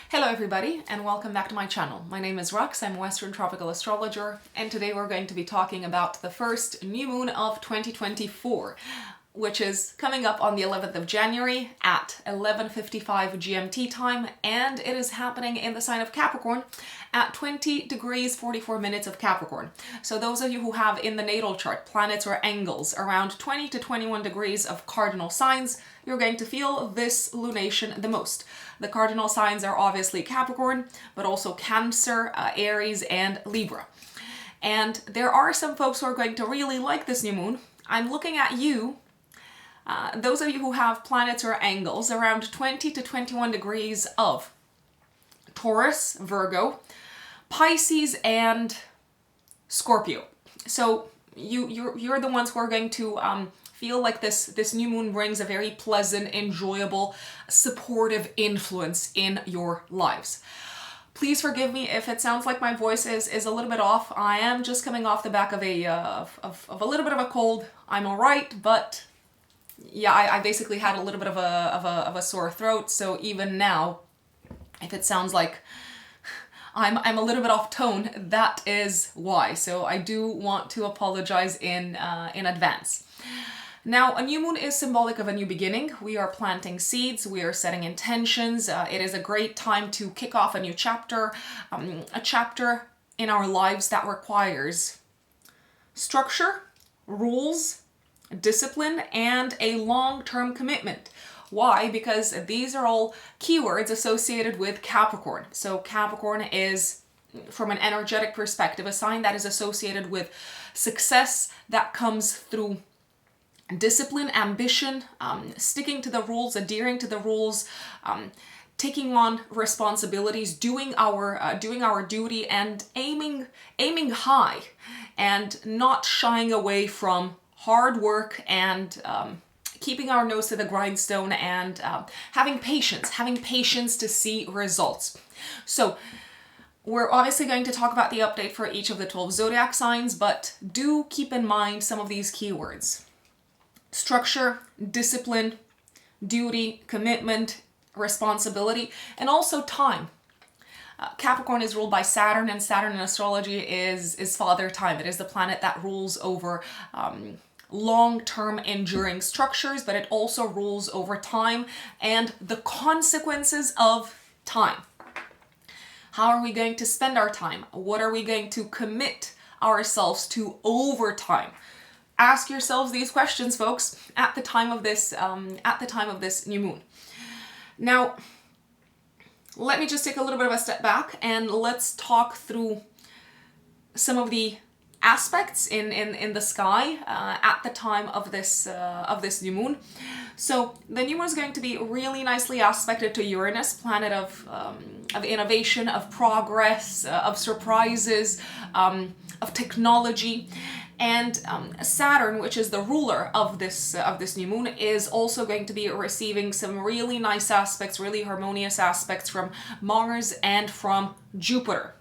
Hello everybody and welcome back to my channel. My name is Rux, I'm a Western Tropical Astrologer, and today we're going to be talking about the first new moon of 2024, which is coming up on the 11th of January at 11:55 GMT time, and it is happening in the sign of Capricorn at 20 degrees 44 minutes of Capricorn. So those of you who have in the natal chart planets or angles around 20 to 21 degrees of cardinal signs, you're going to feel this lunation the most. The cardinal signs are obviously Capricorn, but also Cancer, Aries, and Libra. And there are some folks who are going to really like this new moon. I'm looking at you, those of you who have planets or angles around 20 to 21 degrees of Taurus, Virgo, Pisces, and Scorpio. So you're the ones who are going to feel like this new moon brings a very pleasant, enjoyable, supportive influence in your lives. Please forgive me if it sounds like my voice is a little bit off. I am just coming off the back of a little bit of a cold. I'm all right, but yeah, I basically had a little bit of a sore throat. So even now, if it sounds like I'm a little bit off tone, that is why. So I do want to apologize in advance. Now, a new moon is symbolic of a new beginning. We are planting seeds, we are setting intentions. It is a great time to kick off a new chapter, a chapter in our lives that requires structure, rules, discipline, and a long-term commitment. Why? Because these are all keywords associated with Capricorn. So Capricorn is, from an energetic perspective, a sign that is associated with success that comes through discipline, ambition, sticking to the rules, adhering to the rules, taking on responsibilities, doing our duty, and aiming high, and not shying away from hard work, and keeping our nose to the grindstone, and having patience to see results. So we're obviously going to talk about the update for each of the 12 zodiac signs, but do keep in mind some of these keywords: structure, discipline, duty, commitment, responsibility, and also time. Capricorn is ruled by Saturn, and Saturn in astrology is father time. It is the planet that rules over long-term enduring structures, but it also rules over time and the consequences of time. How are we going to spend our time? What are we going to commit ourselves to over time? Ask yourselves these questions, folks, at the time of this new moon. Now, let me just take a little bit of a step back and let's talk through some of the aspects in the sky at the time of this new moon. So the new moon is going to be really nicely aspected to Uranus, planet of innovation, of progress, of surprises, of technology. And Saturn, which is the ruler of this new moon, is also going to be receiving some really nice aspects, really harmonious aspects from Mars and from Jupiter.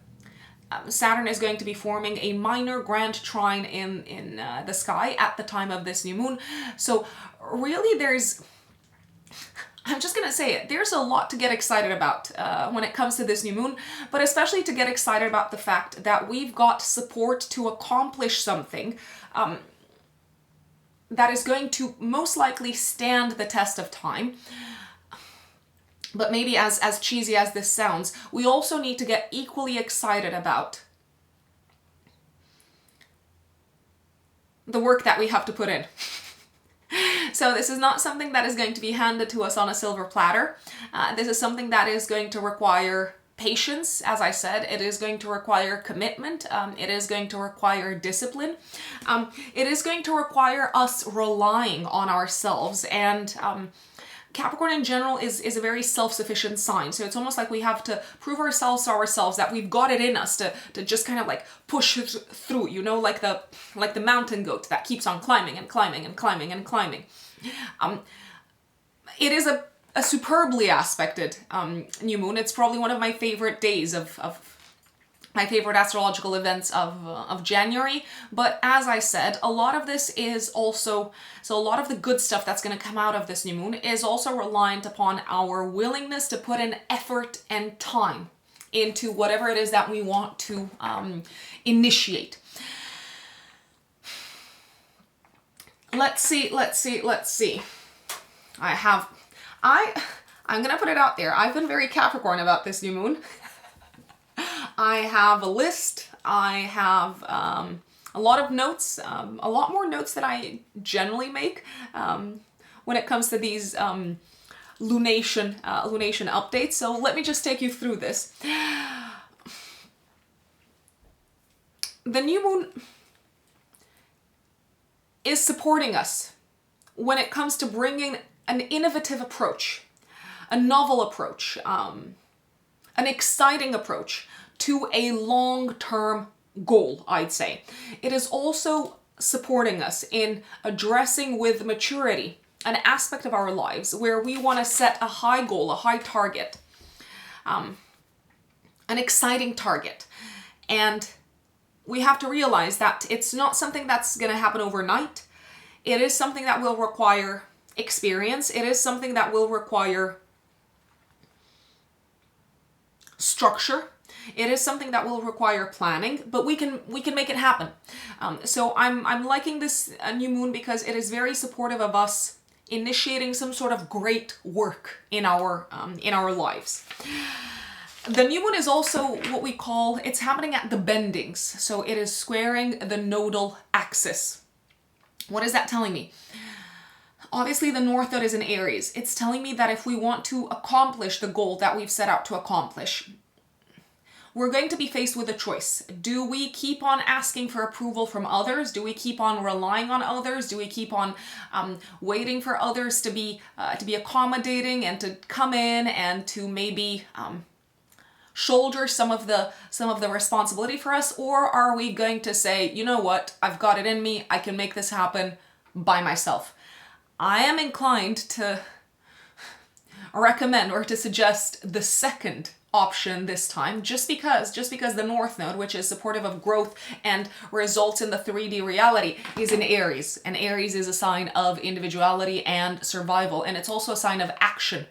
Saturn is going to be forming a minor grand trine in the sky at the time of this new moon. So really I'm just going to say it, there's a lot to get excited about when it comes to this new moon, but especially to get excited about the fact that we've got support to accomplish something that is going to most likely stand the test of time. But maybe as cheesy as this sounds, we also need to get equally excited about the work that we have to put in. So this is not something that is going to be handed to us on a silver platter. This is something that is going to require patience. As I said, it is going to require commitment. It is going to require discipline. It is going to require us relying on ourselves. And Capricorn in general is a very self-sufficient sign. So it's almost like we have to prove ourselves to ourselves that we've got it in us to just kind of like push through, you know, like the mountain goat that keeps on climbing and climbing and climbing and climbing. It is a superbly aspected new moon. It's probably one of my favorite days of favorite astrological events of January. But as I said, a lot of this is also, so a lot of the good stuff that's going to come out of this new moon is also reliant upon our willingness to put in effort and time into whatever it is that we want to initiate. Let's see. I'm gonna put it out there. I've been very Capricorn about this new moon. I have a list. I have a lot of notes, a lot more notes than I generally make when it comes to these lunation updates. So let me just take you through this. The new moon is supporting us when it comes to bringing an innovative approach, a novel approach, an exciting approach to a long-term goal, I'd say. It is also supporting us in addressing with maturity an aspect of our lives where we want to set a high goal, a high target, an exciting target. And we have to realize that it's not something that's going to happen overnight. It is something that will require experience. It is something that will require structure. It is something that will require planning, but we can make it happen. So I'm liking this new moon because it is very supportive of us initiating some sort of great work in our lives. The new moon is also what we call, it's happening at the bendings. So it is squaring the nodal axis. What is that telling me? Obviously the North Node is in Aries. It's telling me that if we want to accomplish the goal that we've set out to accomplish, we're going to be faced with a choice. Do we keep on asking for approval from others? Do we keep on relying on others? Do we keep on waiting for others to be accommodating and to come in and to maybe shoulder some of the responsibility for us? Or are we going to say, you know what, I've got it in me, I can make this happen by myself? I am inclined to recommend or to suggest the second option this time, just because the North Node, which is supportive of growth and results in the 3D reality, is in Aries. And Aries is a sign of individuality and survival, and it's also a sign of action.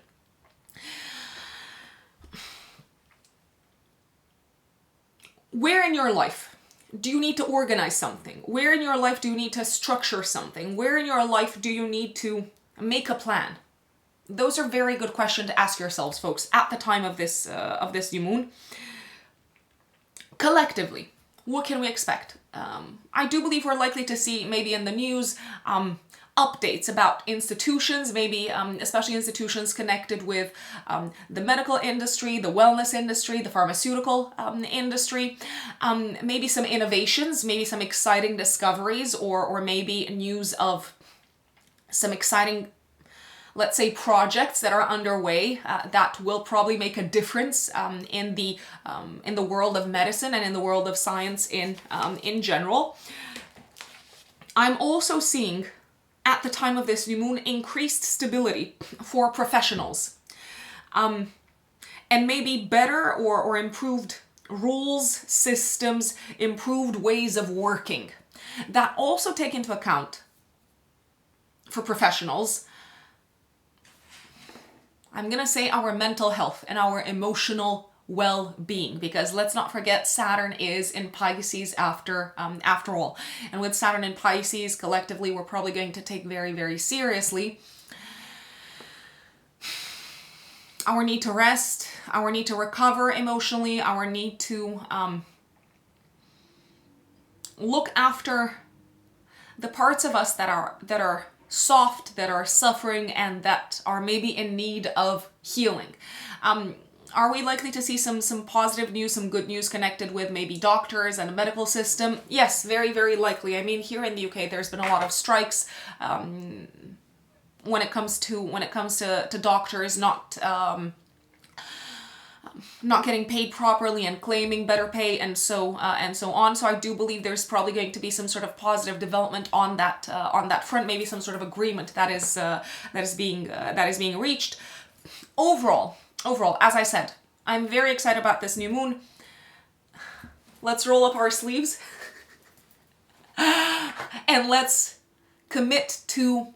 Where in your life do you need to organize something? Where in your life do you need to structure something? Where in your life do you need to make a plan? Those are very good questions to ask yourselves, folks, at the time of this new moon. Collectively, what can we expect? I do believe we're likely to see maybe in the news updates about institutions, maybe especially institutions connected with the medical industry, the wellness industry, the pharmaceutical industry, maybe some innovations, maybe some exciting discoveries, or maybe news of some exciting, let's say, projects that are underway that will probably make a difference in the world of medicine and in the world of science in general. I'm also seeing, at the time of this new moon, increased stability for professionals, and maybe better or improved rules, systems, improved ways of working that also take into account, for professionals, I'm gonna say, our mental health and our emotional well-being, because let's not forget Saturn is in Pisces after all. And with Saturn in Pisces, collectively, we're probably going to take very, very seriously our need to rest, our need to recover emotionally, our need to look after the parts of us that are soft, that are suffering, and that are maybe in need of healing. Are we likely to see some positive news, some good news connected with maybe doctors and the medical system? Yes, very, very likely. I mean, here in the UK, there's been a lot of strikes when it comes to doctors not getting paid properly and claiming better pay and so on. So I do believe there's probably going to be some sort of positive development on that front. Maybe some sort of agreement that is being reached. Overall, as I said, I'm very excited about this new moon. let's roll up our sleeves and let's commit to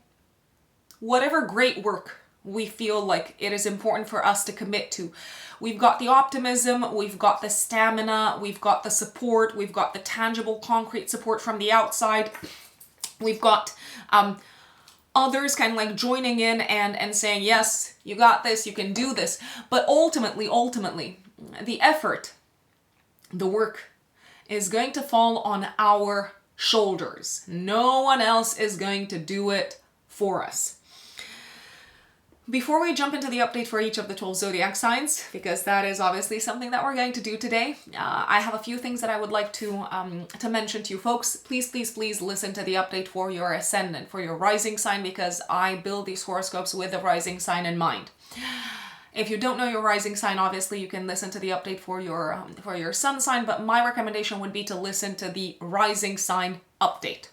whatever great work we feel like it is important for us to commit to. We've got the optimism, we've got the stamina, we've got the support, we've got the tangible, concrete support from the outside. We've got others kind of like joining in and saying, yes, you got this, you can do this. But ultimately, the effort, the work is going to fall on our shoulders. No one else is going to do it for us. Before we jump into the update for each of the 12 zodiac signs, because that is obviously something that we're going to do today, I have a few things that I would like to mention to you folks. Please listen to the update for your ascendant, for your rising sign, because I build these horoscopes with the rising sign in mind. If you don't know your rising sign, obviously you can listen to the update for your sun sign, but my recommendation would be to listen to the rising sign update.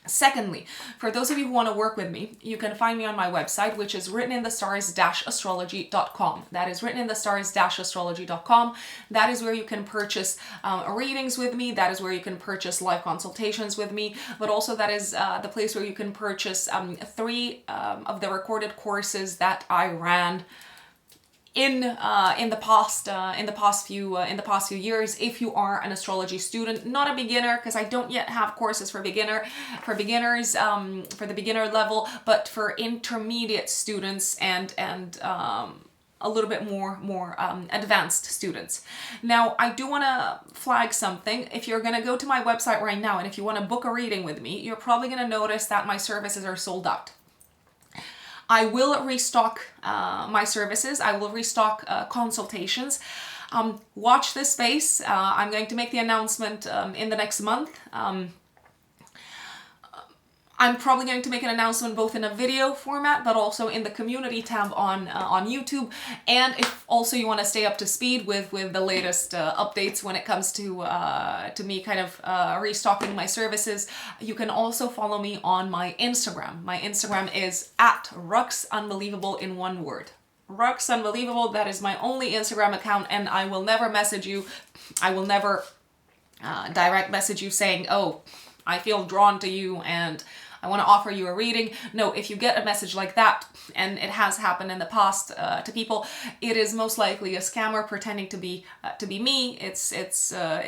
Secondly, for those of you who want to work with me, you can find me on my website, which is writteninthestars-astrology.com. That is writteninthestars-astrology.com. That is where you can purchase readings with me. That is where you can purchase live consultations with me. But also that is the place where you can purchase 3 of the recorded courses that I ran in the past few years. If you are an astrology student, not a beginner, because I don't yet have courses for beginners for the beginner level, but for intermediate students and a little bit more advanced students. Now, I do want to flag something. If you're going to go to my website right now and if you want to book a reading with me, you're probably going to notice that my services are sold out. I will restock my services. I will restock consultations. Watch this space. I'm going to make the announcement in the next month. I'm probably going to make an announcement both in a video format, but also in the community tab on YouTube. And if also you want to stay up to speed with the latest updates when it comes to me kind of restocking my services, you can also follow me on my Instagram. My Instagram is @ruxunbelievable in one word. Ruxunbelievable, that is my only Instagram account, and I will never message you. I will never direct message you saying, oh, I feel drawn to you and I want to offer you a reading. No, if you get a message like that, and it has happened in the past to people, it is most likely a scammer pretending to be me. It's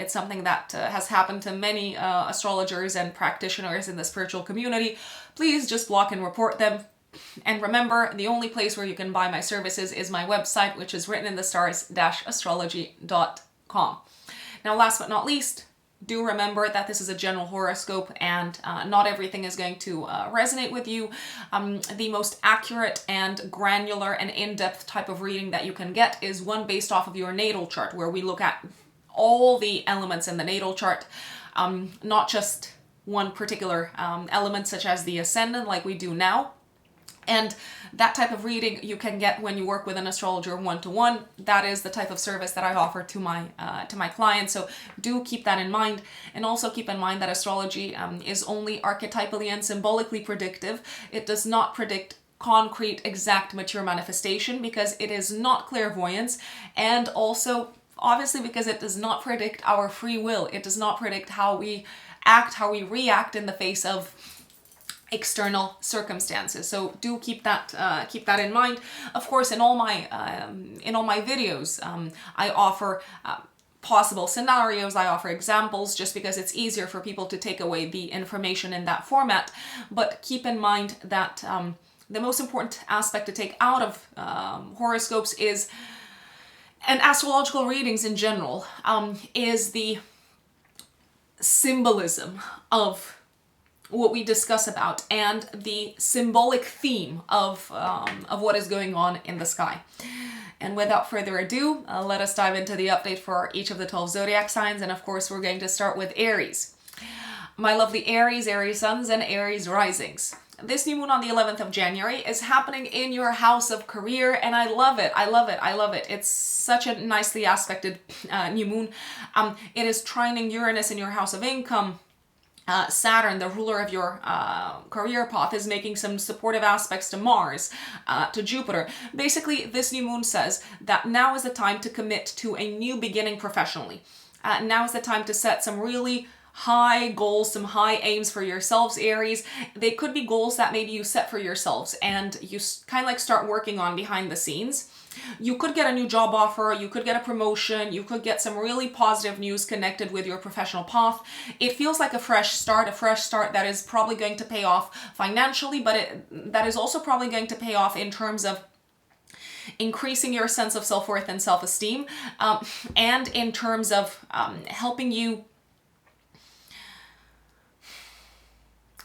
something that has happened to many astrologers and practitioners in the spiritual community. Please just block and report them. And remember, the only place where you can buy my services is my website, which is writteninthestars-astrology.com. Now, last but not least, do remember that this is a general horoscope and not everything is going to resonate with you. The most accurate and granular and in-depth type of reading that you can get is one based off of your natal chart, where we look at all the elements in the natal chart, not just one particular element such as the ascendant like we do now. And that type of reading you can get when you work with an astrologer one-to-one. That is the type of service that I offer to my clients. So do keep that in mind, and also keep in mind that astrology is only archetypally and symbolically predictive. It does not predict concrete, exact, mature manifestation, because it is not clairvoyance, and also obviously because it does not predict our free will. It does not predict how we act, how we react in the face of external circumstances. So do keep that in mind. Of course, in all my videos, I offer possible scenarios, I offer examples, just because it's easier for people to take away the information in that format. But keep in mind that the most important aspect to take out of horoscopes is, and astrological readings in general, is the symbolism of what we discuss about and the symbolic theme of what is going on in the sky. And without further ado, let us dive into the update for each of the 12 zodiac signs. And of course, we're going to start with Aries. My lovely Aries, Aries suns, and Aries risings. This new moon on the 11th of January is happening in your house of career, and I love it. I love it. I love it. It's such a nicely aspected new moon. It is trining Uranus in your house of income. Saturn, the ruler of your career path, is making some supportive aspects to Mars, to Jupiter. Basically, this new moon says that now is the time to commit to a new beginning professionally. Now's the time to set some really high goals, some high aims for yourselves, Aries. They could be goals that maybe you set for yourselves and you kind of like start working on behind the scenes. You could get a new job offer, you could get a promotion, you could get some really positive news connected with your professional path. It feels like a fresh start that is probably going to pay off financially, but that is also probably going to pay off in terms of increasing your sense of self-worth and self-esteem, and in terms of helping you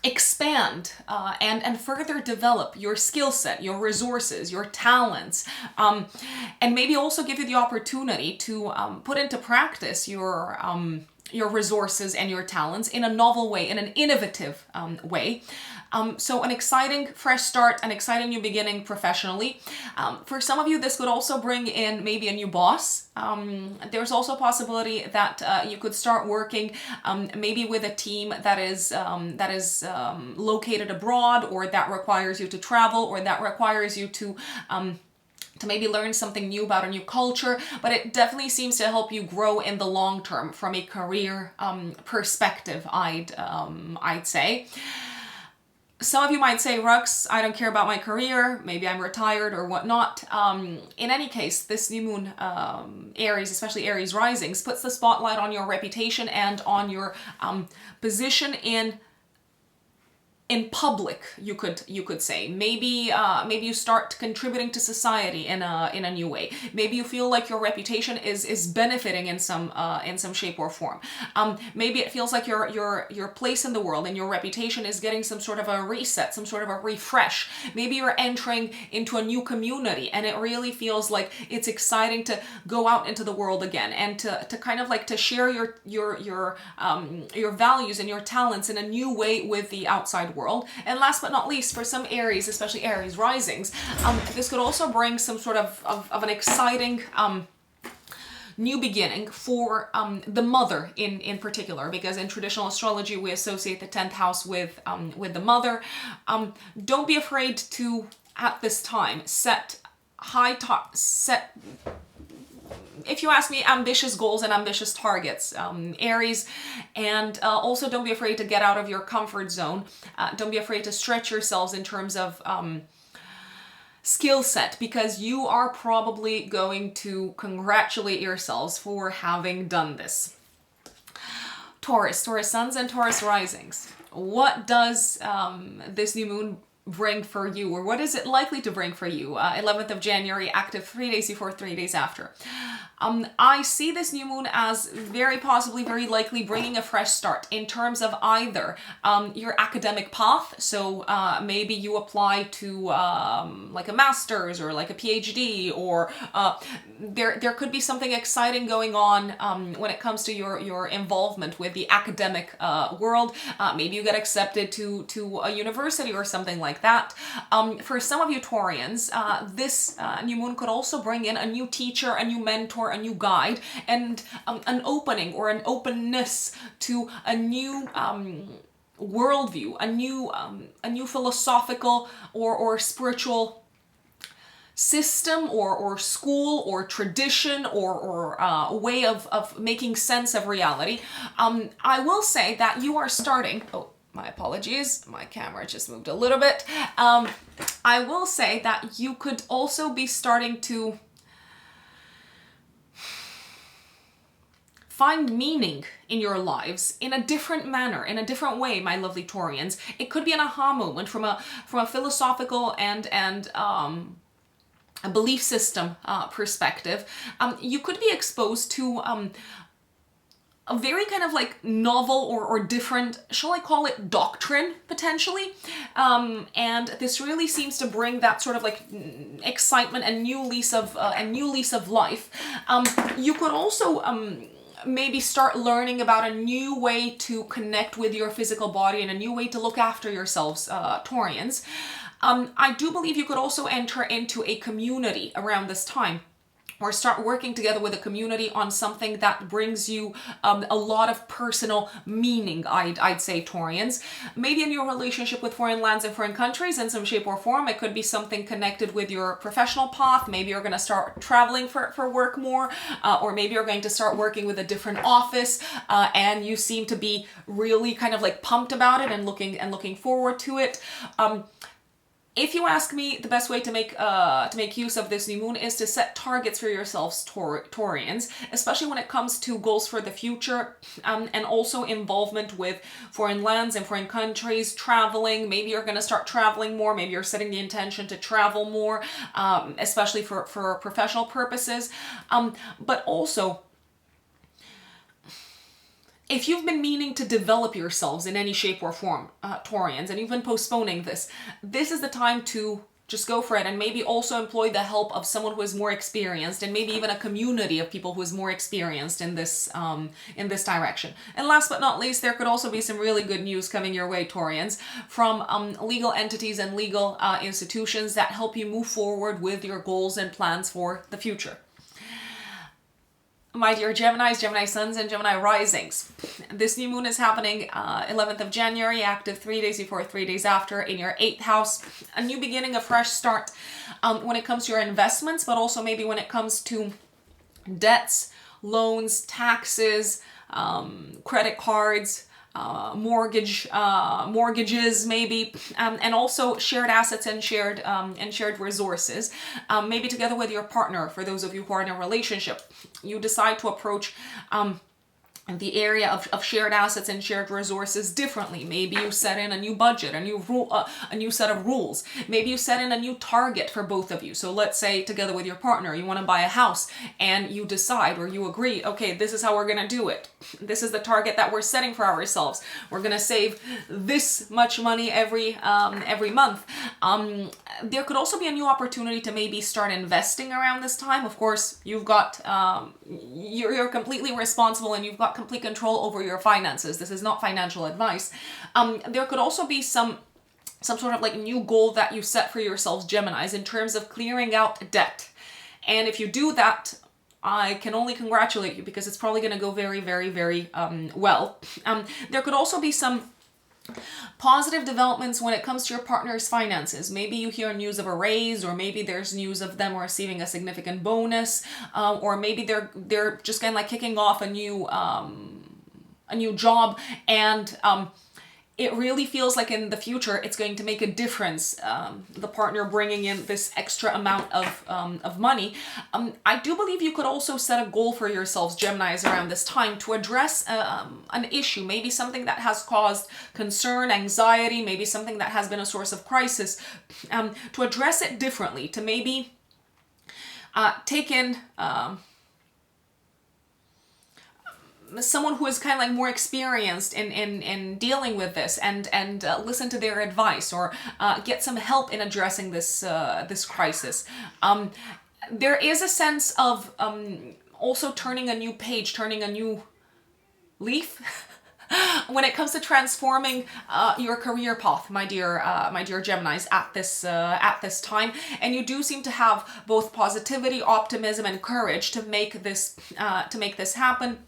expand and further develop your skill set, your resources, your talents, and maybe also give you the opportunity to put into practice your resources and your talents in a novel way, in an innovative way. So an exciting fresh start, an exciting new beginning professionally. For some of you, this could also bring in maybe a new boss. There's also a possibility that you could start working maybe with a team that is located abroad, or that requires you to travel, or that requires you to maybe learn something new about a new culture, but it definitely seems to help you grow in the long term from a career perspective, I'd say. Some of you might say, Rux, I don't care about my career, maybe I'm retired or whatnot. In any case, this new moon, Aries, especially Aries risings, puts the spotlight on your reputation and on your position in public, you could say. Maybe you start contributing to society in a new way. Maybe you feel like your reputation is benefiting in some shape or form. Maybe it feels like your place in the world and your reputation is getting some sort of a reset, some sort of a refresh. Maybe you're entering into a new community and it really feels like it's exciting to go out into the world again and to kind of like to share your values and your talents in a new way with the outside world. And last but not least, for some Aries, especially Aries risings, this could also bring some sort of an exciting new beginning for the mother in particular, because in traditional astrology we associate the 10th house with the mother. Don't be afraid to, at this time, set if you ask me, ambitious goals and ambitious targets, Aries, and also don't be afraid to get out of your comfort zone. Don't be afraid to stretch yourselves in terms of skill set, because you are probably going to congratulate yourselves for having done this. Taurus suns and Taurus risings. What does this new moon bring for you, or what is it likely to bring for you? 11th of January, active 3 days before, 3 days after. I see this new moon as very possibly, very likely bringing a fresh start in terms of either your academic path. So maybe you apply to like a master's or like a PhD, or there could be something exciting going on when it comes to your involvement with the academic world. Maybe you get accepted to a university or something like that. For some of you Taurians, this new moon could also bring in a new teacher, a new mentor, a new guide, and an opening or an openness to a new worldview, a new philosophical or spiritual system or school or tradition or a way of making sense of reality. I will say that you are starting... Oh, my apologies, my camera just moved a little bit. I will say that you could also be starting to find meaning in your lives in a different manner, in a different way, my lovely Taurians. It could be an aha moment from a philosophical and a belief system perspective. You could be exposed to a very kind of like novel or different, shall I call it, doctrine, potentially. And this really seems to bring that sort of like excitement and new lease of life. You could also maybe start learning about a new way to connect with your physical body and a new way to look after yourselves, Taurians. I do believe you could also enter into a community around this time, or start working together with a community on something that brings you a lot of personal meaning, I'd say, Taurians. Maybe a new relationship with foreign lands and foreign countries in some shape or form. It could be something connected with your professional path. Maybe you're going to start traveling for work more, or maybe you're going to start working with a different office, and you seem to be really kind of like pumped about it and looking forward to it. If you ask me, the best way to make use of this new moon is to set targets for yourselves, Taurians, especially when it comes to goals for the future, and also involvement with foreign lands and foreign countries, traveling. Maybe you're going to start traveling more. Maybe you're setting the intention to travel more, especially for professional purposes. But also, if you've been meaning to develop yourselves in any shape or form, Taurians, and you've been postponing this is the time to just go for it, and maybe also employ the help of someone who is more experienced, and maybe even a community of people who is more experienced in this direction. And last but not least, there could also be some really good news coming your way, Taurians, from legal entities and legal institutions that help you move forward with your goals and plans for the future. My dear Geminis, Gemini Suns, and Gemini Risings, this new moon is happening 11th of January, active 3 days before, 3 days after, in your 8th house. A new beginning, a fresh start when it comes to your investments, but also maybe when it comes to debts, loans, taxes, credit cards, mortgages maybe, and also shared assets and shared resources, maybe together with your partner. For those of you who are in a relationship, you decide to approach the area of shared assets and shared resources differently. Maybe you set in a new budget, a new set of rules. Maybe you set in a new target for both of you. So let's say together with your partner, you want to buy a house, and you decide, or you agree, okay, this is how we're going to do it. This is the target that we're setting for ourselves. We're going to save this much money every month. There could also be a new opportunity to maybe start investing around this time. Of course, you've got you're completely responsible, and you've got complete control over your finances. This is not financial advice. There could also be some sort of like new goal that you set for yourselves, Geminis, in terms of clearing out debt. And if you do that, I can only congratulate you, because it's probably going to go very, very, very well. There could also be some positive developments when it comes to your partner's finances. Maybe you hear news of a raise, or maybe there's news of them receiving a significant bonus, or maybe they're just kind of like kicking off a new job, and it really feels like in the future it's going to make a difference, the partner bringing in this extra amount of money. I do believe you could also set a goal for yourselves, Geminis, around this time to address an issue, maybe something that has caused concern, anxiety, maybe something that has been a source of crisis, to address it differently, to maybe take in someone who is kind of like more experienced in dealing with this, and listen to their advice, or get some help in addressing this crisis. There is a sense of also turning a new page, turning a new leaf when it comes to transforming your career path, my dear Geminis, at this time. And you do seem to have both positivity, optimism, and courage to make this happen.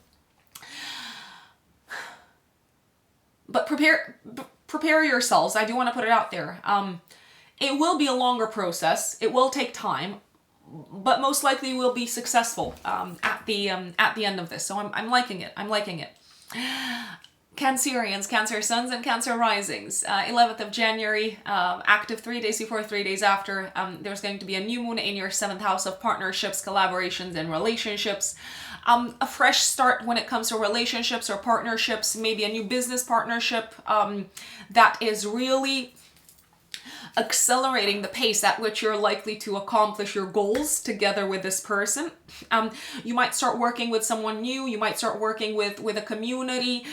But prepare yourselves. I do want to put it out there. It will be a longer process. It will take time, but most likely you will be successful at the end of this. So I'm liking it. I'm liking it. Cancerians, Cancer Suns, and Cancer Risings. 11th of January, active 3 days before, 3 days after. There's going to be a new moon in your 7th house of partnerships, collaborations, and relationships. A fresh start when it comes to relationships or partnerships, maybe a new business partnership that is really accelerating the pace at which you're likely to accomplish your goals together with this person. You might start working with someone new. You might start working with a community,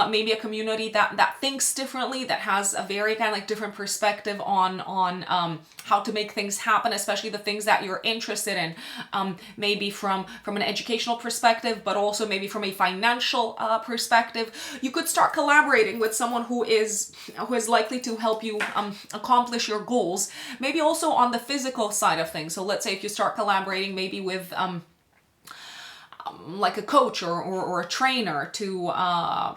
maybe a community that thinks differently, that has a very kind of like different perspective on how to make things happen, especially the things that you're interested in, maybe from an educational perspective, but also maybe from a financial perspective. You could start collaborating with someone who is likely to help you accomplish your goals, maybe also on the physical side of things. So let's say if you start collaborating maybe with like a coach or a trainer to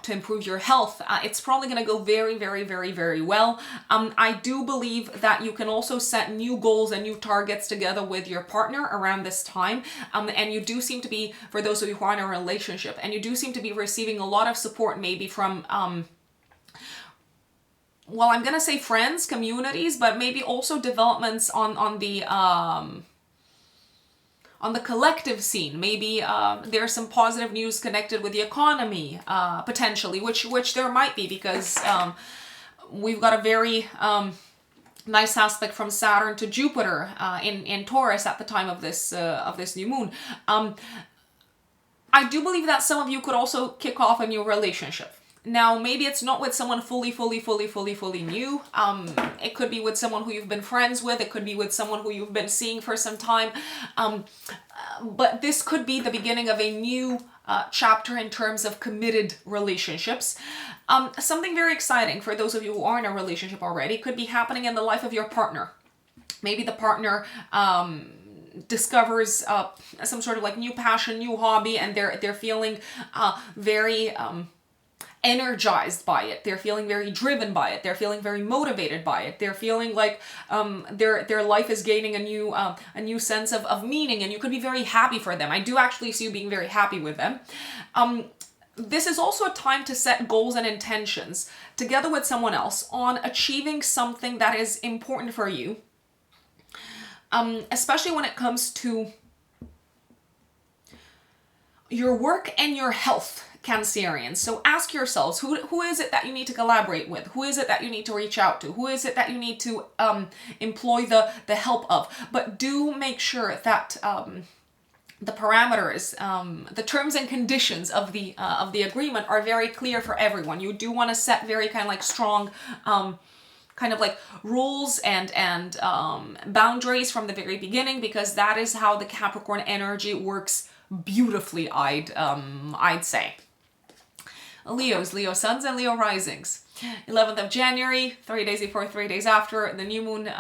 improve your health, it's probably going to go very, very, very, very well. I do believe that you can also set new goals and new targets together with your partner around this time. And you do seem to be, for those of you who are in a relationship, and you do seem to be receiving a lot of support maybe from, well, I'm going to say friends, communities, but maybe also developments on the collective scene. Maybe there's some positive news connected with the economy, potentially, which there might be, because we've got a very nice aspect from Saturn to Jupiter in Taurus at the time of this new moon. I do believe that some of you could also kick off a new relationship. Now, maybe it's not with someone fully new. It could be with someone who you've been friends with. It could be with someone who you've been seeing for some time. But this could be the beginning of a new chapter in terms of committed relationships. Something very exciting for those of you who are in a relationship already could be happening in the life of your partner. Maybe the partner discovers some sort of like new passion, new hobby, and they're feeling very energized by it. They're feeling very driven by it. They're feeling very motivated by it. They're feeling like their life is gaining a new sense of meaning, and you could be very happy for them. I do actually see you being very happy with them. This is also a time to set goals and intentions together with someone else on achieving something that is important for you, especially when it comes to your work and your health, Cancerians. So ask yourselves, who is it that you need to collaborate with? Who is it that you need to reach out to? Who is it that you need to employ the help of? But do make sure that the parameters, the terms and conditions of the agreement are very clear for everyone. You do want to set very kind of like strong kind of like rules and boundaries from the very beginning, because that is how the Capricorn energy works beautifully, I'd say. Leos, Leo suns and Leo risings. 11th of January, 3 days before, 3 days after, the new moon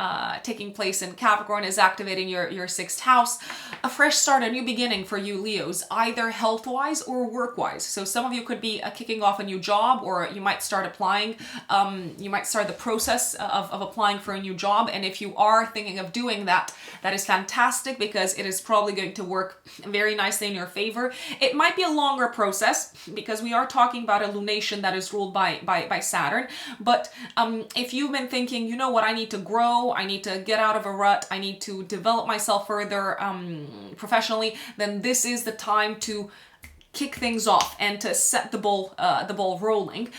taking place in Capricorn is activating your sixth house. A fresh start, a new beginning for you Leos, either health-wise or work-wise. So some of you could be kicking off a new job, or you might start applying. You might start the process of applying for a new job. And if you are thinking of doing that, that is fantastic, because it is probably going to work very nicely in your favor. It might be a longer process, because we are talking about a lunation that is ruled by Saturn. But if you've been thinking, you know what, I need to grow, I need to get out of a rut, I need to develop myself further professionally, then this is the time to kick things off and to set the ball rolling.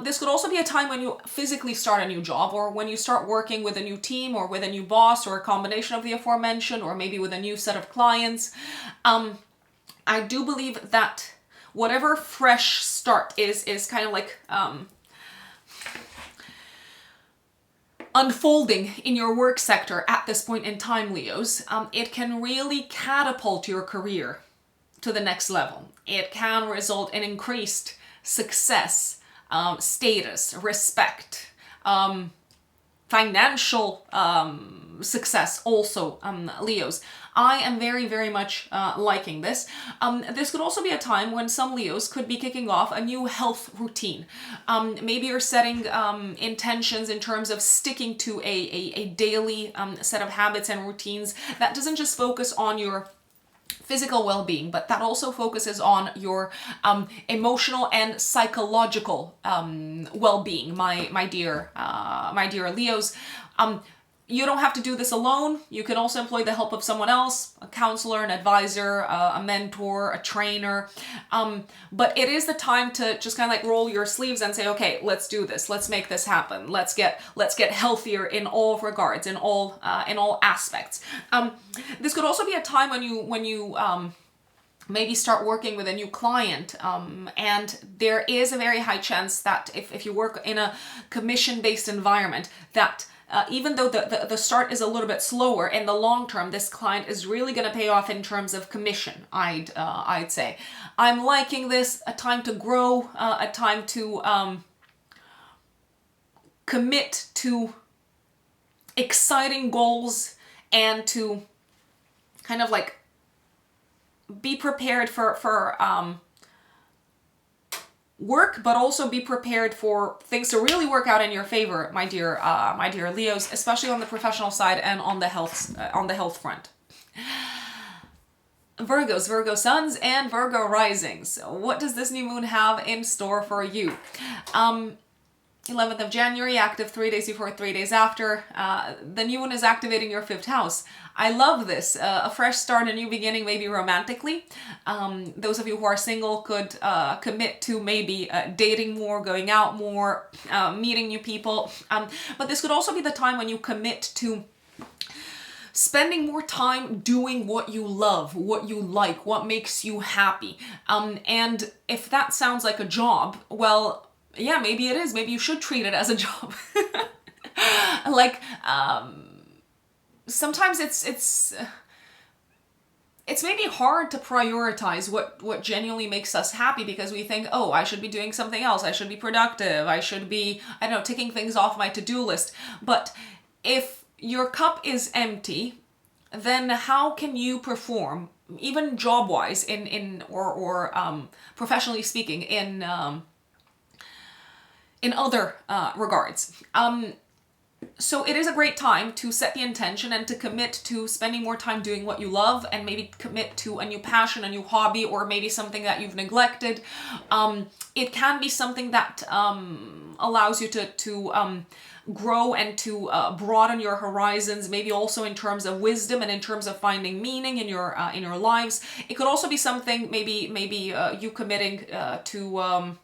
This could also be a time when you physically start a new job, or when you start working with a new team, or with a new boss, or a combination of the aforementioned, or maybe with a new set of clients. I do believe that whatever fresh start is kind of like unfolding in your work sector at this point in time, Leos, it can really catapult your career to the next level. It can result in increased success, status, respect, financial success also, Leos. I am very, very much liking this. This could also be a time when some Leos could be kicking off a new health routine. Maybe you're setting intentions in terms of sticking to a daily set of habits and routines that doesn't just focus on your physical well-being, but that also focuses on your emotional and psychological well-being, my dear Leos. You don't have to do this alone. You can also employ the help of someone else, a counselor, an advisor, a mentor, a trainer. But it is the time to just kind of like roll your sleeves and say, okay, let's do this. Let's make this happen. Let's get healthier in all regards, in all aspects. This could also be a time when you maybe start working with a new client, and there is a very high chance that if you work in a commission-based environment, that even though the start is a little bit slower, in the long term, this client is really going to pay off in terms of commission, I'd say. I'm liking this, a time to grow, a time to commit to exciting goals, and to kind of like be prepared for work, but also be prepared for things to really work out in your favor, my dear Leos, especially on the professional side and on the health front. Virgos, Virgo suns, and Virgo risings. What does this new moon have in store for you? 11th of January, active 3 days before, 3 days after. The new moon is activating your 5th house. I love this. A fresh start, a new beginning, maybe romantically. Those of you who are single could commit to maybe dating more, going out more, meeting new people. But this could also be the time when you commit to spending more time doing what you love, what you like, what makes you happy. And if that sounds like a job, well, yeah, maybe it is. Maybe you should treat it as a job. Like, sometimes it's maybe hard to prioritize what genuinely makes us happy, because we think, oh, I should be doing something else. I should be productive. I should be, I don't know, ticking things off my to-do list. But if your cup is empty, then how can you perform, even job-wise, or professionally speaking, in other regards. So it is a great time to set the intention and to commit to spending more time doing what you love, and maybe commit to a new passion, a new hobby, or maybe something that you've neglected. It can be something that allows you to grow and to broaden your horizons, maybe also in terms of wisdom and in terms of finding meaning in your lives. It could also be something, maybe you committing to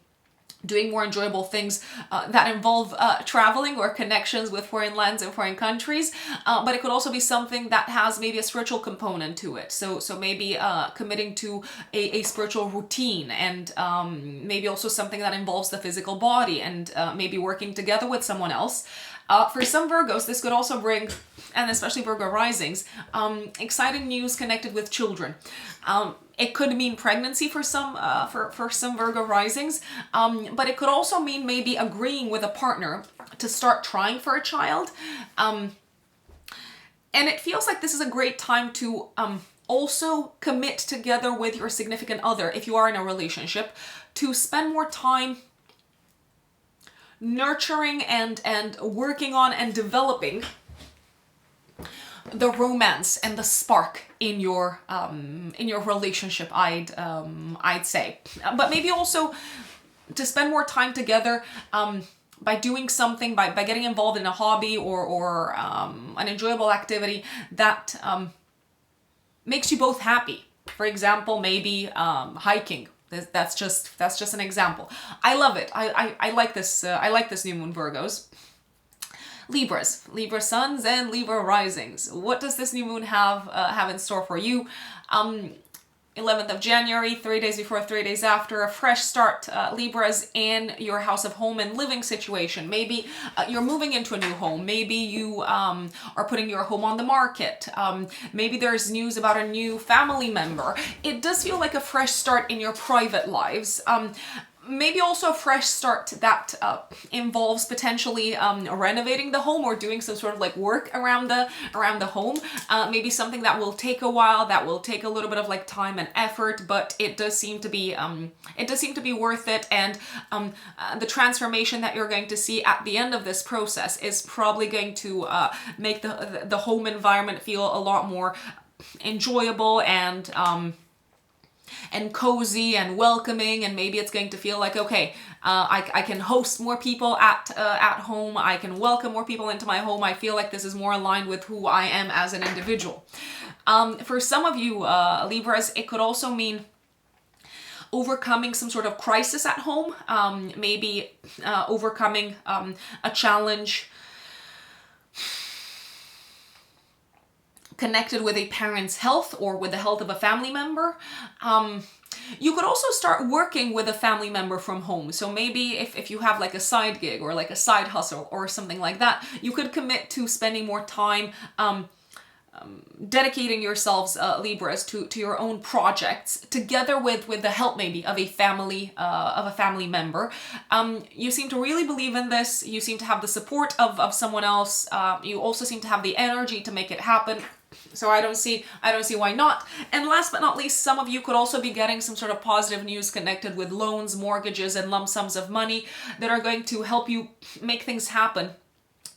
doing more enjoyable things that involve traveling or connections with foreign lands and foreign countries. But it could also be something that has maybe a spiritual component to it. So maybe committing to a spiritual routine, and maybe also something that involves the physical body, and maybe working together with someone else. For some Virgos, this could also bring, and especially Virgo risings, exciting news connected with children. It could mean pregnancy for some Virgo risings, but it could also mean maybe agreeing with a partner to start trying for a child. And it feels like this is a great time to also commit together with your significant other, if you are in a relationship, to spend more time nurturing and working on and developing the romance and the spark in your relationship, I'd say. But maybe also to spend more time together by doing something, by getting involved in a hobby or an enjoyable activity that makes you both happy. For example, maybe hiking. That's just an example. I love it. I like this. I like this new moon, Virgos. Libras, Libra suns and Libra risings. What does this new moon have in store for you? 11th of January, 3 days before, 3 days after, a fresh start. Libras, in your house of home and living situation. Maybe you're moving into a new home. Maybe you are putting your home on the market. Maybe there's news about a new family member. It does feel like a fresh start in your private lives. Maybe also a fresh start that involves potentially renovating the home or doing some sort of like work around the home. Maybe something that will take a while, that will take a little bit of like time and effort, but it does seem to be worth it. And the transformation that you're going to see at the end of this process is probably going to make the home environment feel a lot more enjoyable and cozy and welcoming, and maybe it's going to feel like, okay, I can host more people at home, I can welcome more people into my home, I feel like this is more aligned with who I am as an individual. For some of you Libras, it could also mean overcoming some sort of crisis at home, maybe overcoming a challenge connected with a parent's health or with the health of a family member. You could also start working with a family member from home. So maybe if you have like a side gig or like a side hustle or something like that, you could commit to spending more time dedicating yourselves, Libras, to your own projects, together with the help maybe of a family member. You seem to really believe in this. You seem to have the support of someone else. You also seem to have the energy to make it happen. So I don't see why not. And last but not least, some of you could also be getting some sort of positive news connected with loans, mortgages, and lump sums of money that are going to help you make things happen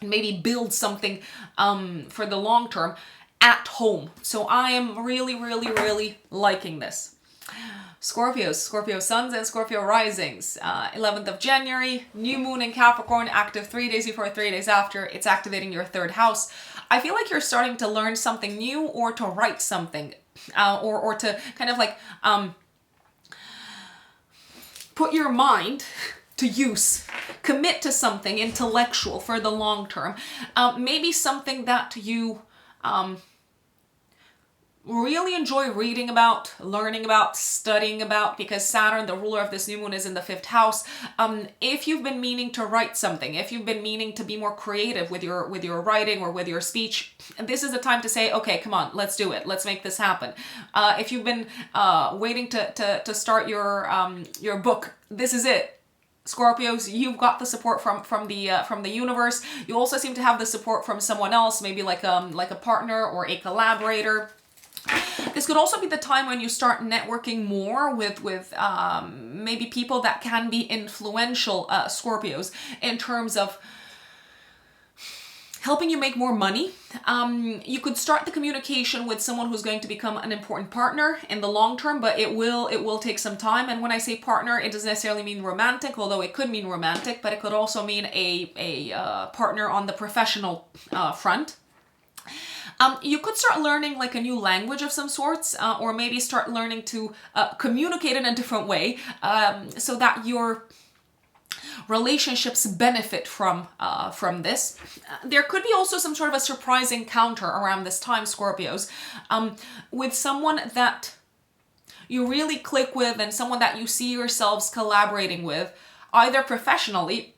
and maybe build something for the long term at home. So I am really, really, really liking this. Scorpios, Scorpio suns and Scorpio risings. 11th of January, new moon in Capricorn, active 3 days before, 3 days after. It's activating your third house. I feel like you're starting to learn something new or to write something or to kind of like put your mind to use, commit to something intellectual for the long term. Maybe something that you really enjoy reading about, learning about, studying about, because Saturn, the ruler of this new moon, is in the 5th house. If you've been meaning to write something, if you've been meaning to be more creative with your writing or with your speech, this is the time to say, okay, come on, let's do it. Let's make this happen. If you've been waiting to start your book, this is it. Scorpios, you've got the support from the universe. You also seem to have the support from someone else, maybe like a partner or a collaborator. This could also be the time when you start networking more with maybe people that can be influential, Scorpios, in terms of helping you make more money. You could start the communication with someone who's going to become an important partner in the long term, but it will take some time. And when I say partner, it doesn't necessarily mean romantic, although it could mean romantic, but it could also mean a partner on the professional front. You could start learning like a new language of some sorts, or maybe start learning to communicate in a different way, so that your relationships benefit from this. There could be also some sort of a surprise encounter around this time, Scorpios, with someone that you really click with and someone that you see yourselves collaborating with, either professionally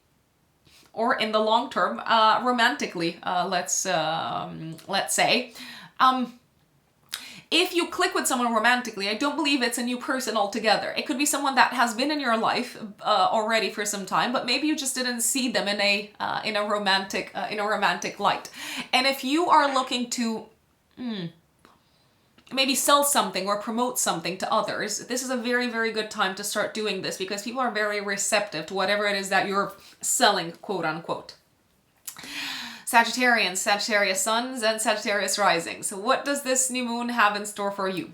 or in the long term, romantically, let's say. If you click with someone romantically, I don't believe it's a new person altogether. It could be someone that has been in your life already for some time, but maybe you just didn't see them in a romantic light. And if you are looking to maybe sell something or promote something to others, this is a very, very good time to start doing this, because people are very receptive to whatever it is that you're selling, quote unquote. Sagittarians, Sagittarius suns and Sagittarius risings. So what does this new moon have in store for you?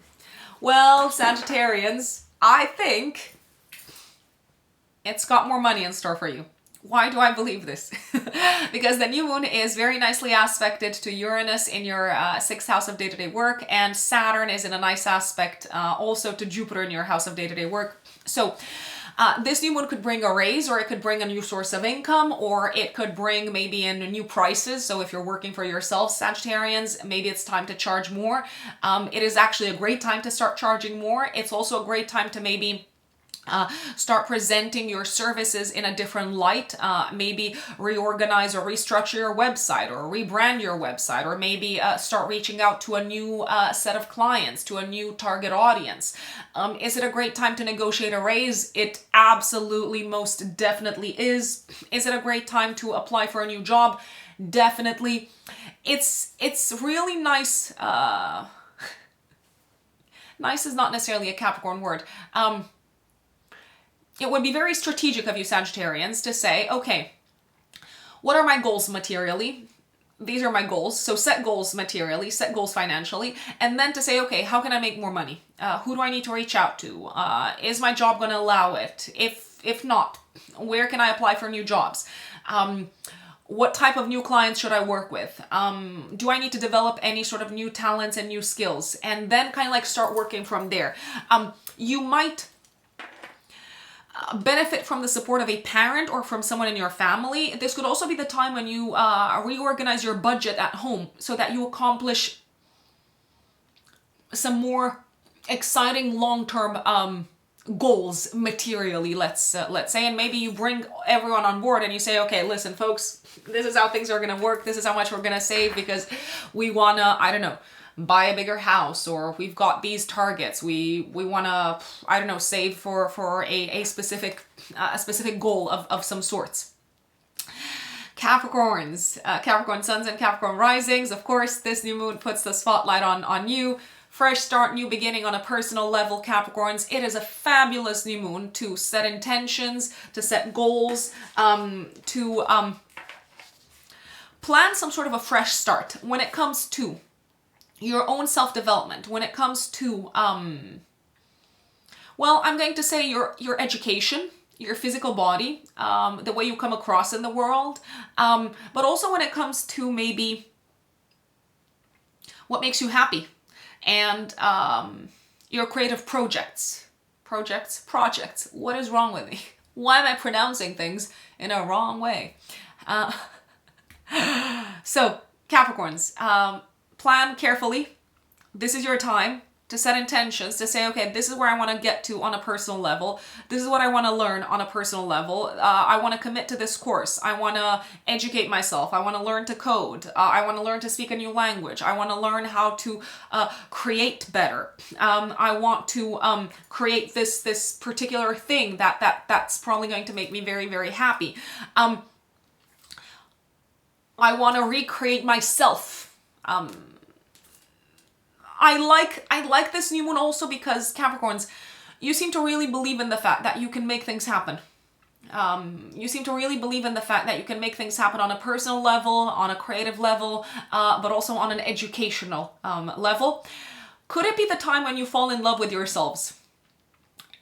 Well, Sagittarians, I think it's got more money in store for you. Why do I believe this? Because the new moon is very nicely aspected to Uranus in your 6th house of day-to-day work, and Saturn is in a nice aspect also to Jupiter in your house of day-to-day work. So this new moon could bring a raise, or it could bring a new source of income, or it could bring maybe in new prices. So if you're working for yourself, Sagittarians, maybe it's time to charge more. It is actually a great time to start charging more. It's also a great time to maybe start presenting your services in a different light, maybe reorganize or restructure your website, or rebrand your website, or maybe start reaching out to a new set of clients, to a new target audience. Is it a great time to negotiate a raise? It absolutely, most definitely is. Is it a great time to apply for a new job? Definitely. It's really nice. Nice is not necessarily a Capricorn word. It would be very strategic of you Sagittarians to say, okay, what are my goals materially? These are my goals. So set goals materially, set goals financially, and then to say, okay, how can I make more money? Who do I need to reach out to? Is my job going to allow it? If not, where can I apply for new jobs? What type of new clients should I work with? Do I need to develop any sort of new talents and new skills? And then kind of like start working from there. You might benefit from the support of a parent or from someone in your family. This could also be the time when you reorganize your budget at home so that you accomplish some more exciting long-term goals materially, let's say, and maybe you bring everyone on board and you say, okay, listen folks, this is how things are going to work, this is how much we're going to save, because we want to, I don't know, buy a bigger house, or we've got these targets, we want to, I don't know, save for a specific goal of some sorts. Capricorns, Capricorn suns and Capricorn risings. Of course, this new moon puts the spotlight on you. Fresh start, new beginning on a personal level, Capricorns. It is a fabulous new moon to set intentions, to set goals, to plan some sort of a fresh start when it comes to your own self-development, when it comes to, well, I'm going to say your education, your physical body, the way you come across in the world, but also when it comes to maybe what makes you happy and your creative projects. What is wrong with me? Why am I pronouncing things in a wrong way? So, Capricorns, plan carefully. This is your time to set intentions, to say, okay, this is where I want to get to on a personal level. This is what I want to learn on a personal level. I want to commit to this course. I want to educate myself. I want to learn to code. I want to learn to speak a new language. I want to learn how to create better. I want to create this particular thing that's probably going to make me very, very happy. I want to recreate myself. I like this new moon also because, Capricorns, you seem to really believe in the fact that you can make things happen. You seem to really believe in the fact that you can make things happen on a personal level, on a creative level, but also on an educational level. Could it be the time when you fall in love with yourselves?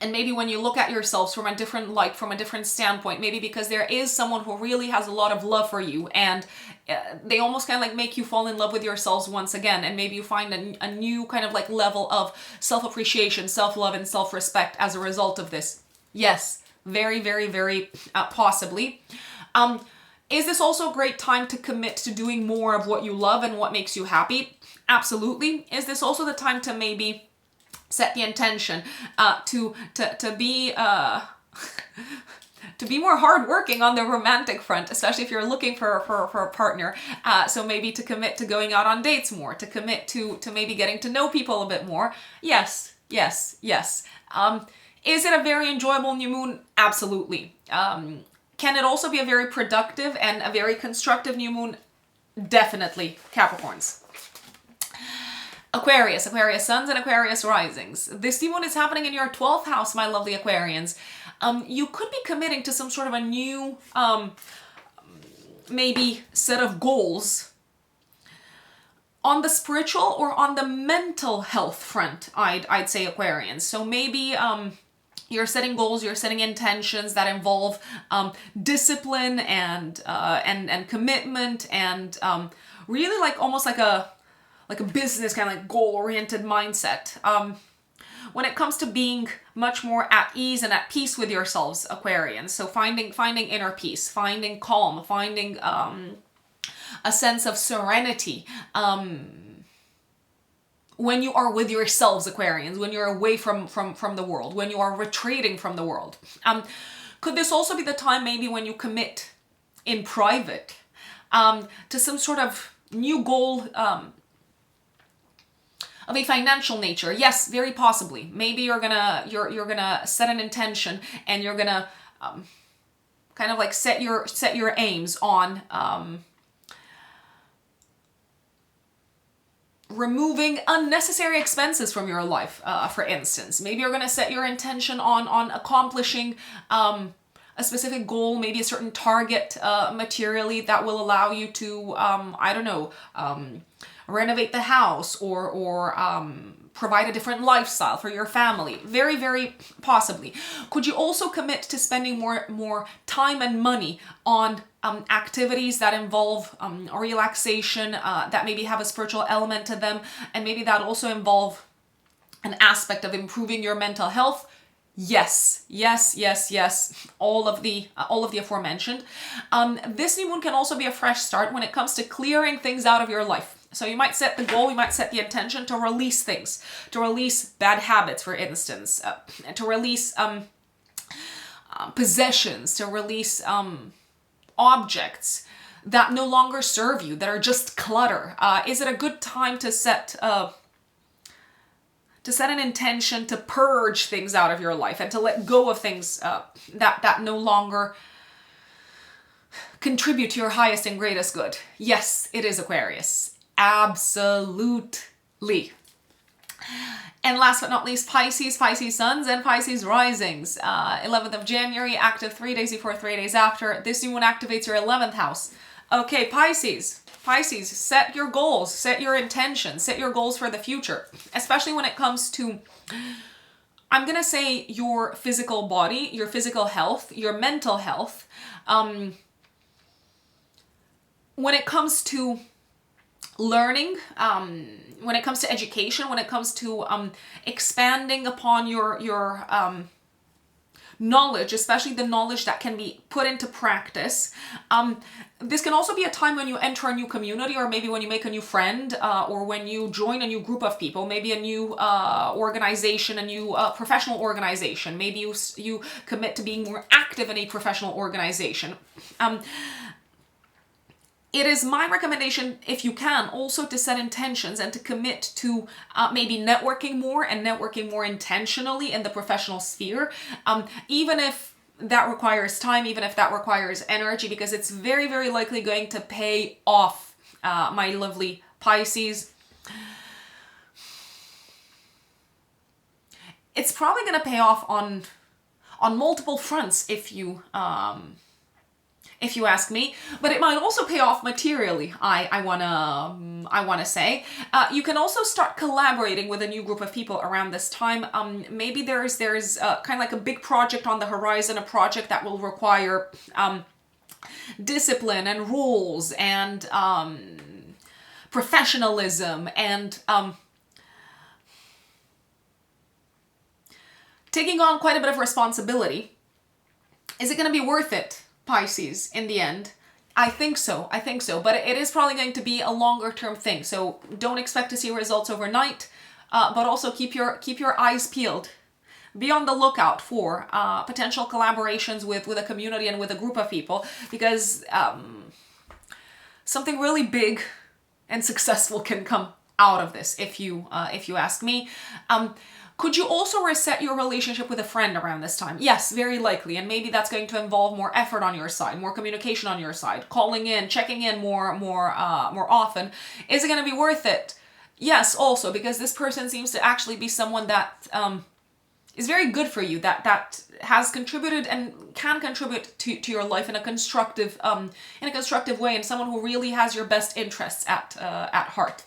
And maybe when you look at yourselves from a different light, from a different standpoint, maybe because there is someone who really has a lot of love for you and they almost kind of like make you fall in love with yourselves once again. And maybe you find a new kind of like level of self-appreciation, self-love, and self-respect as a result of this. Yes, very, very, very possibly. Is this also a great time to commit to doing more of what you love and what makes you happy? Absolutely. Is this also the time to maybe set the intention to be to be more hardworking on the romantic front, especially if you're looking for a partner. So maybe to commit to going out on dates more, to commit to maybe getting to know people a bit more. Yes. Is it a very enjoyable new moon? Absolutely. Can it also be a very productive and a very constructive new moon? Definitely, Capricorns. Aquarius suns and Aquarius risings. This new moon is happening in your 12th house, my lovely Aquarians. You could be committing to some sort of a new, maybe set of goals on the spiritual or on the mental health front, I'd say, Aquarians. So maybe you're setting goals, you're setting intentions that involve discipline and commitment and really like almost like a business kind of like goal-oriented mindset. When it comes to being much more at ease and at peace with yourselves, Aquarians. So finding inner peace, finding calm, finding a sense of serenity. When you are with yourselves, Aquarians, when you're away from the world, when you are retreating from the world. Could this also be the time maybe when you commit in private to some sort of new goal of a financial nature? Yes, very possibly. Maybe you're gonna set an intention and you're gonna kind of like set your aims on removing unnecessary expenses from your life, for instance. Maybe you're gonna set your intention on accomplishing a specific goal, maybe a certain target materially that will allow you to, I don't know, renovate the house or provide a different lifestyle for your family. Very, very possibly. Could you also commit to spending more time and money on activities that involve relaxation, that maybe have a spiritual element to them, and maybe that also involve an aspect of improving your mental health? Yes. All of the aforementioned. This new moon can also be a fresh start when it comes to clearing things out of your life. So you might set the goal, you might set the intention to release things, to release bad habits, for instance, to release possessions, to release objects that no longer serve you, that are just clutter. Is it a good time to set an intention to purge things out of your life and to let go of things that no longer contribute to your highest and greatest good. Yes, it is Aquarius. Absolutely. And last but not least, Pisces, Pisces suns and Pisces risings. 11th of January, active 3 days before, 3 days after. This new one activates your 11th house. Okay, Pisces. Pisces, set your goals, set your intentions, set your goals for the future. Especially when it comes to, I'm going to say, your physical body, your physical health, your mental health. When it comes to learning, when it comes to education, when it comes to expanding upon your knowledge, especially the knowledge that can be put into practice. This can also be a time when you enter a new community, or maybe when you make a new friend, or when you join a new group of people, maybe a new organization, a new professional organization. Maybe you commit to being more active in a professional organization. It is my recommendation, if you can, also to set intentions and to commit to maybe networking more, and networking more intentionally in the professional sphere, even if that requires time, even if that requires energy, because it's very, very likely going to pay off, my lovely Pisces. It's probably going to pay off on multiple fronts, if you ask me, but it might also pay off materially. I wanna say, you can also start collaborating with a new group of people around this time. Maybe there's kind of like a big project on the horizon, a project that will require discipline and rules and professionalism and taking on quite a bit of responsibility. Is it going to be worth it, Pisces, in the end? I think so, but it is probably going to be a longer term thing, so don't expect to see results overnight, but also keep your eyes peeled. Be on the lookout for potential collaborations with a community and with a group of people, because something really big and successful can come out of this, if you ask me. Could you also reset your relationship with a friend around this time? Yes, very likely. And maybe that's going to involve more effort on your side, more communication on your side, calling in, checking in more often. Is it going to be worth it? Yes, also, because this person seems to actually be someone that is very good for you, that has contributed and can contribute to your life in a constructive way, and someone who really has your best interests at heart.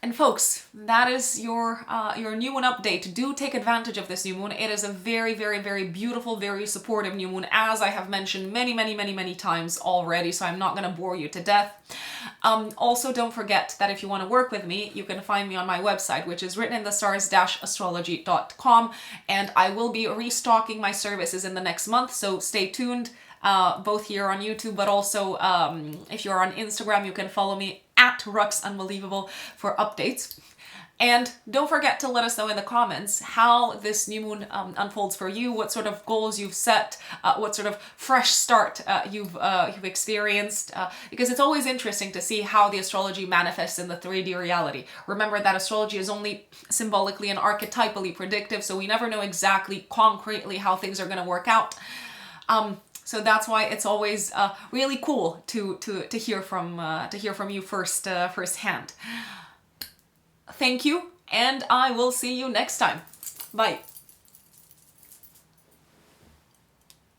And folks, that is your new moon update. Do take advantage of this new moon. It is a very, very, very beautiful, very supportive new moon, as I have mentioned many times already, so I'm not going to bore you to death. Also, don't forget that if you want to work with me, you can find me on my website, which is writteninthestars-astrology.com, and I will be restocking my services in the next month, so stay tuned, both here on YouTube, but also if you're on Instagram, you can follow me at RuxUnbelievable for updates. And don't forget to let us know in the comments how this new moon unfolds for you, what sort of goals you've set, what sort of fresh start you've experienced, because it's always interesting to see how the astrology manifests in the 3D reality. Remember that astrology is only symbolically and archetypally predictive, so we never know exactly concretely how things are going to work out. So that's why it's always really cool to hear from you firsthand. Thank you, and I will see you next time. Bye.